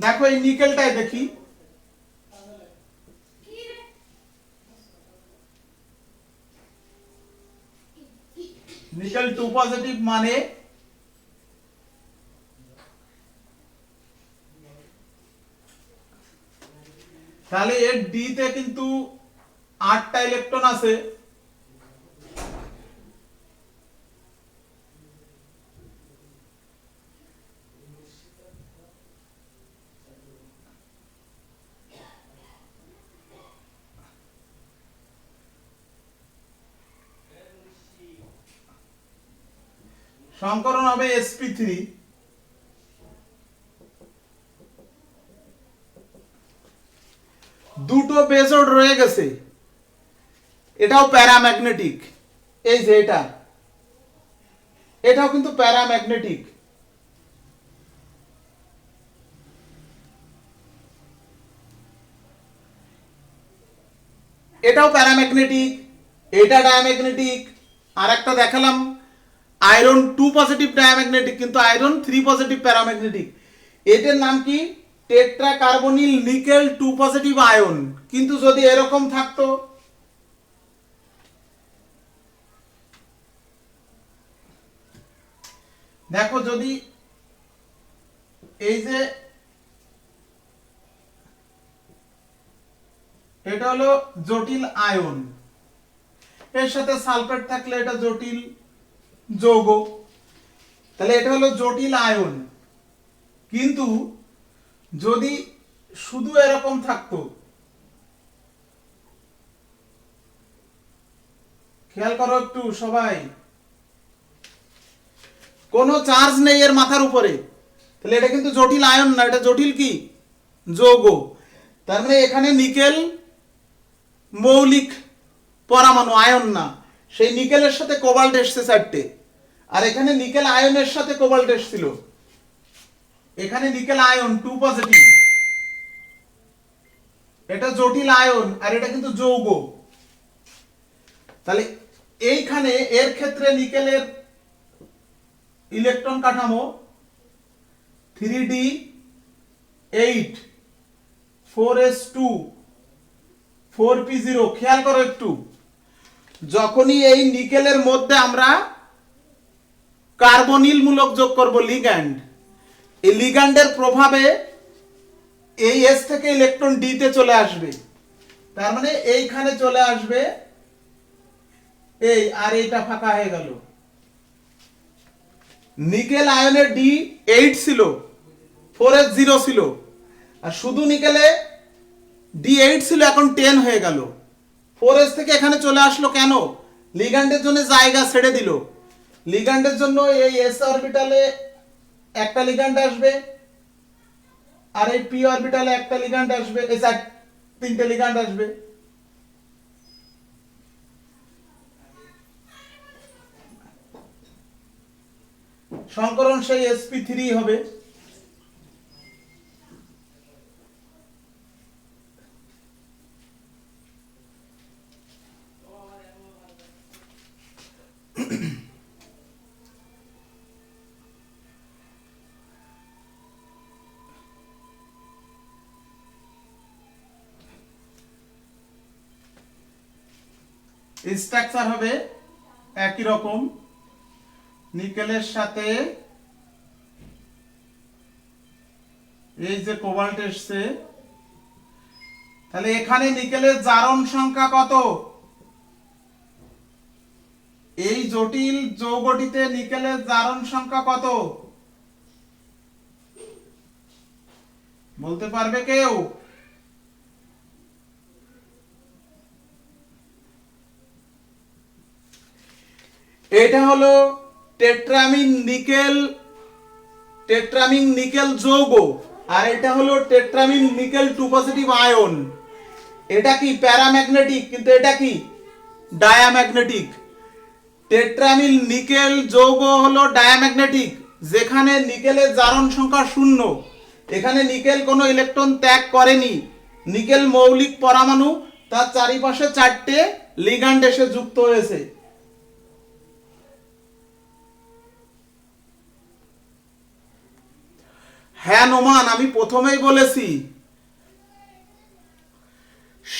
[SPEAKER 1] দেখো এই নিকেলটাই দেখি, নিকেল 2 পজিটিভ, মানে তাহলে এর ডি তে কিন্তু 8টা ইলেকট্রন আছে। সংকরণ হবে sp3। দুটো বেজোড রয়ে গেছে, এটাও প্যারাম্যাগনেটিক। এই যে এটাও কিন্তু প্যারাম্যাগনেটিক। এটাও প্যারাম্যাগনেটিক, এটা ডায়াম্যাগনেটিক। আর একটা দেখালাম আয়রন 2 পজিটিভ ডায়াম্যাগনেটিক, কিন্তু আয়রন 3 পজিটিভ প্যারাম্যাগনেটিক। এটার নাম কি? Tetra carbonyl nickel 2 positive ion. কিন্তু যদি এরকম থাকতো, দেখো যদি এই যে এটা হলো জটিল আয়ন, এর সাথে সালফেট থাকলে এটা জটিল যৌগ, তাহলে এটা হলো জটিল আয়ন। কিন্তু যদি শুধু এরকম থাকতো, খেয়াল করো একটু সবাই, কোনো চার্জ নেই এর মাথার উপরে, তাহলে এটা কিন্তু জটিল আয়ন না, এটা জটিল কি? যৌগ। তার মানে এখানে নিকেল মৌলিক পরমাণু, আয়ন না। সেই নিকেলের সাথে কোবাল্ট এসছে 4টে, আর এখানে নিকেল আয়নের সাথে কোবাল্ট এসেছিল। এখানে নিকেল আয়ন 2 পজিটিভ, এটা জটিল আয়ন, আর এটা কিন্তু যৌগ। তাহলে এইখানে এর ক্ষেত্রে নিকেলের ইলেকট্রন কাঠামো 3d8 4s2 4p0। খেয়াল করো একটু, যখনই এই নিকেলের মধ্যে আমরা কার্বনিল মূলক যোগ করব লিগ্যান্ড, এই লিগ্যান্ডের প্রভাবে এই এস থেকে ইলেকট্রন ডি তে চলে আসবে। তার মানে এইখানে চলে আসবে এই, আর এইটা ফাঁকা হয়ে গেল। নিকেল আয়নের D8 ছিল, 4s0 ছিল, আর শুধু নিকেলে D8 ছিল, এখন 10 হয়ে গেল। 4s থেকে এখানে চলে আসলো কেন? লিগ্যান্ডের জন্য জায়গা ছেড়ে দিল। লিগ্যান্ডের জন্য এই s অরবিটালে একটা লিগ্যান্ড আসবে, আর এই p অরবিটালে একটা লিগ্যান্ড আসবে, এই 3টে লিগ্যান্ড আসবে। সংকরণ সেই sp3 হবে। স্ট্রাকচার হবে একই রকম, নিকেলের সাথে এই যে কোবাল্ট এসছে, তাহলে এখানে নিকেলের জারণ সংখ্যা কত? এই জটিল যৌগটিতে নিকেলের জারণ সংখ্যা কত বলতে পারবে কেউ? এটা হলো টেট্রামিন নিকেল যৌগ, আর এটা হলো টেট্রামিন নিকেল 2 পজিটিভ আয়ন। এটা কি প্যারাম্যাগনেটিক, কিন্তু এটা কি ডায়াম্যাগনেটিক। টেট্রামিল নিকেল যৌগ হলো ডায়াম্যাগনেটিক, যেখানে নিকেলের জারণ সংখ্যা 0। এখানে নিকেল কোনো ইলেকট্রন ত্যাগ করেনি। নিকেল মৌলিক পরমাণু, তার চারিপাশে 4টে লিগ্যান্ড এসে যুক্ত হয়েছে। হ্যাঁ নোমান, আমি প্রথমেই বলেছি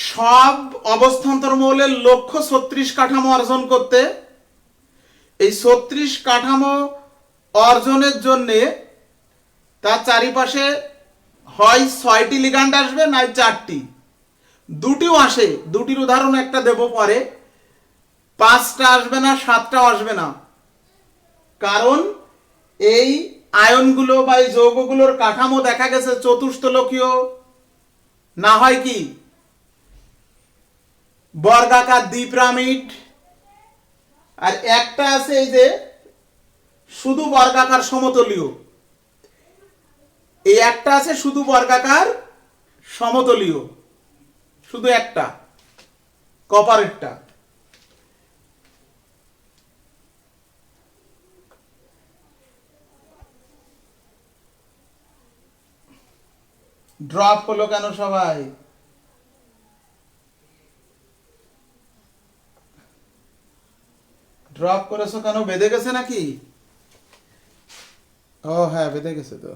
[SPEAKER 1] সব অবস্থান্তর মৌলের লক্ষ্য 36 কাঠামো অর্জন করতে। এই 36 কাঠামো অর্জনের জন্য তার চারিপাশে হয় 6টি লিগ্যান্ড আসবে, নয় 4টি। দুটিও আসে, দুটির উদাহরণ একটা দেব পরে। 5টা আসবে না, 7টা আসবে না, কারণ এই আয়নগুলো বা এই যৌগগুলোর কাঠামো দেখা গেছে চতুস্তলকীয়, না হয় কি বর্গাকার দ্বিপিরামিড, আর একটা আছে এই যে শুধু বর্গাকার সমতলীয়। এই একটা আছে শুধু বর্গাকার সমতলীয়, শুধু একটা, কপারেটটা। ড্রপ হলো কেন সবাই? ড্রপ করেছো কেন? বেঁধে গেছে নাকি? ও হ্যাঁ, বেঁধে গেছে তো।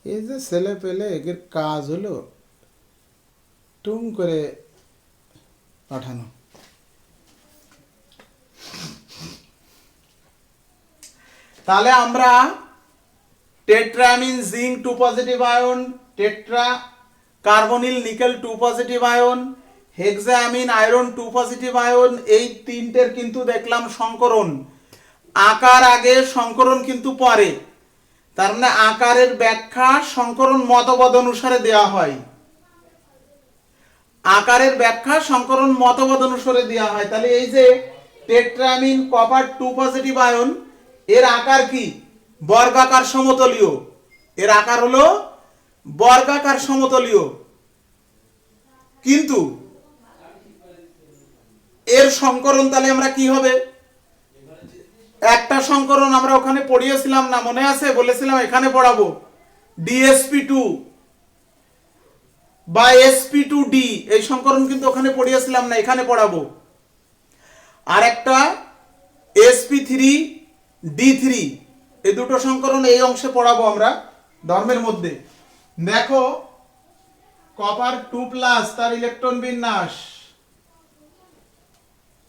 [SPEAKER 1] এই যে ছেলে পেলে এর কাজ হলো টুম করে পাঠানো। তাহলে আমরা টেট্রামিন জিঙ্ক 2 পজিটিভ আয়ন, টেট্রা কার্বনিল নিকেল 2 পজিটিভ আয়ন, হেক্সামিন আয়রন 2 পজিটিভ আয়ন, এই তিনটের কিন্তু দেখলাম সংকরণ। আকার আগে, সংকরণ কিন্তু পরে। তার মানে আকারের ব্যাখ্যা সংকরণ মতবাদ অনুসারে দেওয়া হয়। আকারের ব্যাখ্যা সংকরণ মতবাদ অনুসারে দেওয়া হয়। তাহলে এই যে টেট্রামিন কপার 2 পজিটিভ আয়ন, এর আকার কি? বর্গাকার সমতলীয়। এর আকার হলো বর্গাকার সমতলীয়, কিন্তু এর সংকরণ তাহলে আমরা কি হবে? একটা সংকরণ আমরা ওখানে পড়িয়েছিলাম না, মনে আছে? বলেছিলাম এখানে পড়াবো DsP2 বা sp2d, এই সংকরণ কিন্তু ওখানে পড়িয়েছিলাম না, এখানে পড়াবো। আর একটা sp3d3, এই দুটো সংকরণ এই অংশে পড়াবো আমরা ধর্মের মধ্যে। দেখো কপার 2+, তার ইলেকট্রন বিন্যাস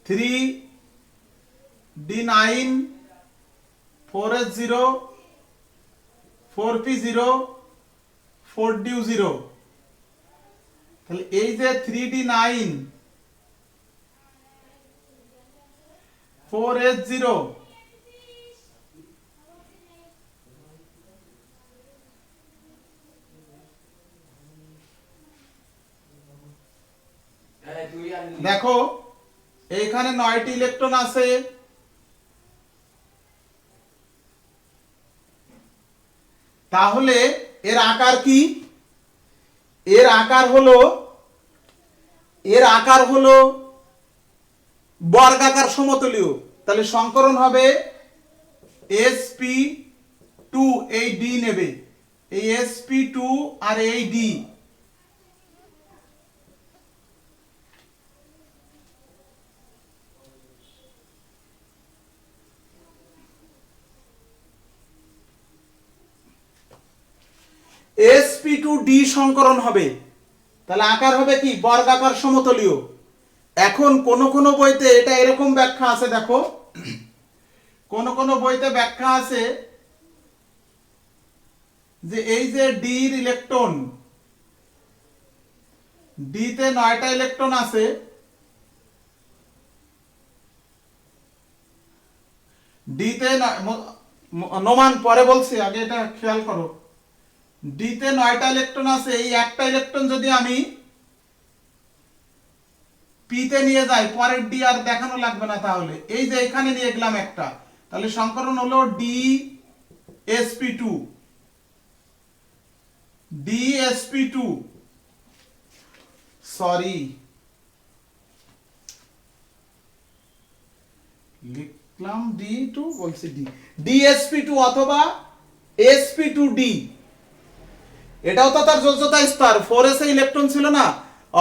[SPEAKER 1] 3d9 4s0 4p0 4d0। তাহলে এই যে 3d9 4s0, দেখো এইখানে 9টি ইলেকট্রন আছে। তাহলে এর আকার কি? এর আকার হলো বর্গাকার সমতলীয়। তাহলে সংকরণ হবে sp2, এই d নেবে, এই sp2 আর এই d। sp2d সংকরণ হবে, তাহলে আকার হবে কি? বর্গাকার সমতলীয়। এখন কোন কোন বইতে এটা এরকম ব্যাখ্যা আছে, দেখো কোন কোন বইতে ব্যাখ্যা আছে যে এই যে ডির ইলেকট্রন, ডিতে 9টা ইলেকট্রন আছে, ডিতে নোমান পরে বলছি, আগে এটা খেয়াল করো। ডিতে 9টা ইলেকট্রন আছে, এই একটা ইলেকট্রন যদি আমি পিতে নিয়ে যাই, পরের ডি আর দেখানো লাগবে না, তাহলে এই যে এখানে নিয়ে গেলাম একটা, তাহলে সংকরণ হলো ডি sp2, DsP2, সরি লিখলাম D2, বলছি DsP2 অথবা sp2d। এটাও তো তার যোজ্যতা স্তর, 4s এ ইলেকট্রন ছিল না,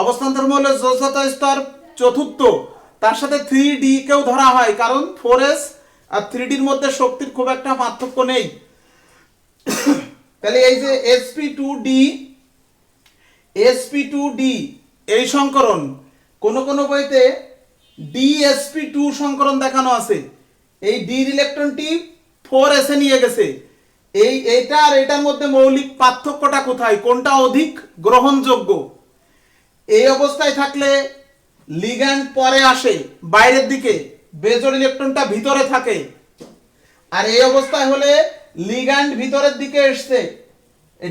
[SPEAKER 1] অবস্থান্তর মৌলের যোজ্যতা স্তর চতুর্থ, তার সাথে 3d কেও ধরা হয়, কারণ 4s আর 3d এর মধ্যে শক্তির খুব একটা পার্থক্য নেই। তাহলে এই যে sp2d এই সংকরণ, কোন কোন বইতে DsP2 সংকরণ দেখানো আছে, এই d ইলেকট্রনটি 4s এ নিয়ে গেছে। এইটা আর এটার মধ্যে মৌলিক পার্থক্যটা কোথায়, কোনটা অধিক গ্রহণযোগ্য? এই অবস্থায় থাকলে লিগ্যান্ড পরে আসে বাইরের দিকে, বেজোড় ইলেকট্রনটা ভিতরে থাকে, আর এই অবস্থায় হলে লিগ্যান্ড ভিতরের দিকে এসছে,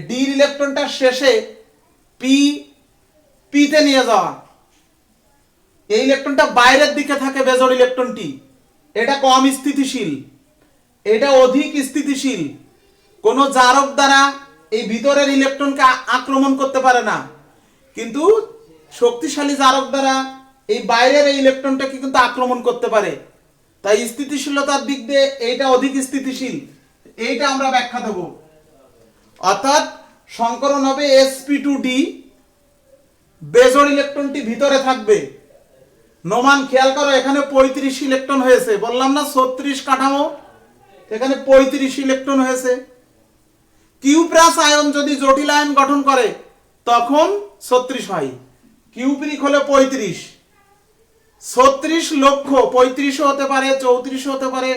[SPEAKER 1] ডি ইলেকট্রনটা শেষে পিতে নিয়ে যাওয়া, এই ইলেকট্রনটা বাইরের দিকে থাকে বেজোড় ইলেকট্রনটি, এটা কম স্থিতিশীল, এটা অধিক স্থিতিশীল। কোন জারক দ্বারা এই ভিতরের ইলেকট্রনকে আক্রমণ করতে পারে না, কিন্তু শক্তিশালী জারক দ্বারা এই বাইরের এই ইলেকট্রনটাকে কিন্তু আক্রমণ করতে পারে। তাই স্থিতিশীলতার দিক দিয়ে এইটা অধিক স্থিতিশীল, এইটা আমরা ব্যাখ্যা দেব। অর্থাৎ সংকরণ হবে sp2d, বেজোড় ইলেকট্রনটি ভিতরে থাকবে। নোমান খেয়াল করো, এখানে 35 ইলেকট্রন হয়েছে, বললাম না 36 কাঠামো, এখানে 35 ইলেকট্রন হয়েছে। কিউ প্লাস আয়ন যদি জটিল আয়ন গঠন করে তখন 36 হয়, কিউপ্রিক হলে 35, 36 লক্ষ, 35 হতে পারে, 34 হতে পারে,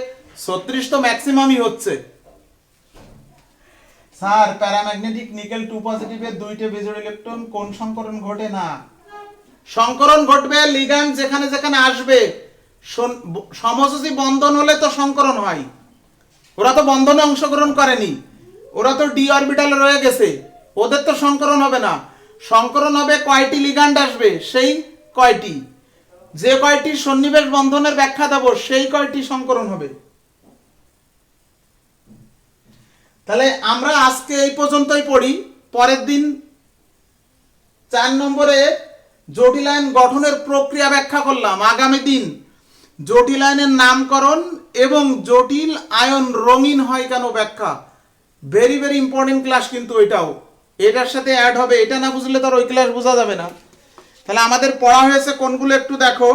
[SPEAKER 1] 36 তো ম্যাক্সিমামই হচ্ছে। স্যার প্যারাম্যাগনেটিক নিকেল 2 পজিটিভের 2টে বেজোড় ইলেকট্রন, কোন সংকরণ ঘটে না? সংকরণ ঘটবে লিগ্যান্ড যেখানে যেখানে আসবে, সমযোজী বন্ধন হলে তো সংকরণ হয়। ওরা তো বন্ধনে অংশগ্রহণ করেনি, ওরা তো ডি অরবিটালে রয়ে গেছে, ওদের তো সংকরণ হবে না। সংকরণ হবে কয়টি লিগ্যান্ড আসবে সেই কয়টি, যে কয়টি সন্নিবেশ বন্ধনের ব্যাখ্যা দেব সেই কয়টি সংকরণ হবে। তাহলে আমরা আজকে এই পর্যন্তই পড়ি, পরের দিন 4 নম্বরে জটিল আয়ন গঠনের প্রক্রিয়া ব্যাখ্যা করলাম। আগামী দিন জটিল আয়নের নামকরণ এবং জটিল আয়ন রঙিন হয় কেন ব্যাখ্যা, ভেরি ভেরি ইম্পর্টেন্ট ক্লাস কিন্তু এটাও, এটার সাথে অ্যাড হবে, এটা না বুঝলে তো আর ওই ক্লাস বোঝা যাবে না। তাহলে আমাদের পড়া হয়েছে কোনগুলো একটু দেখো।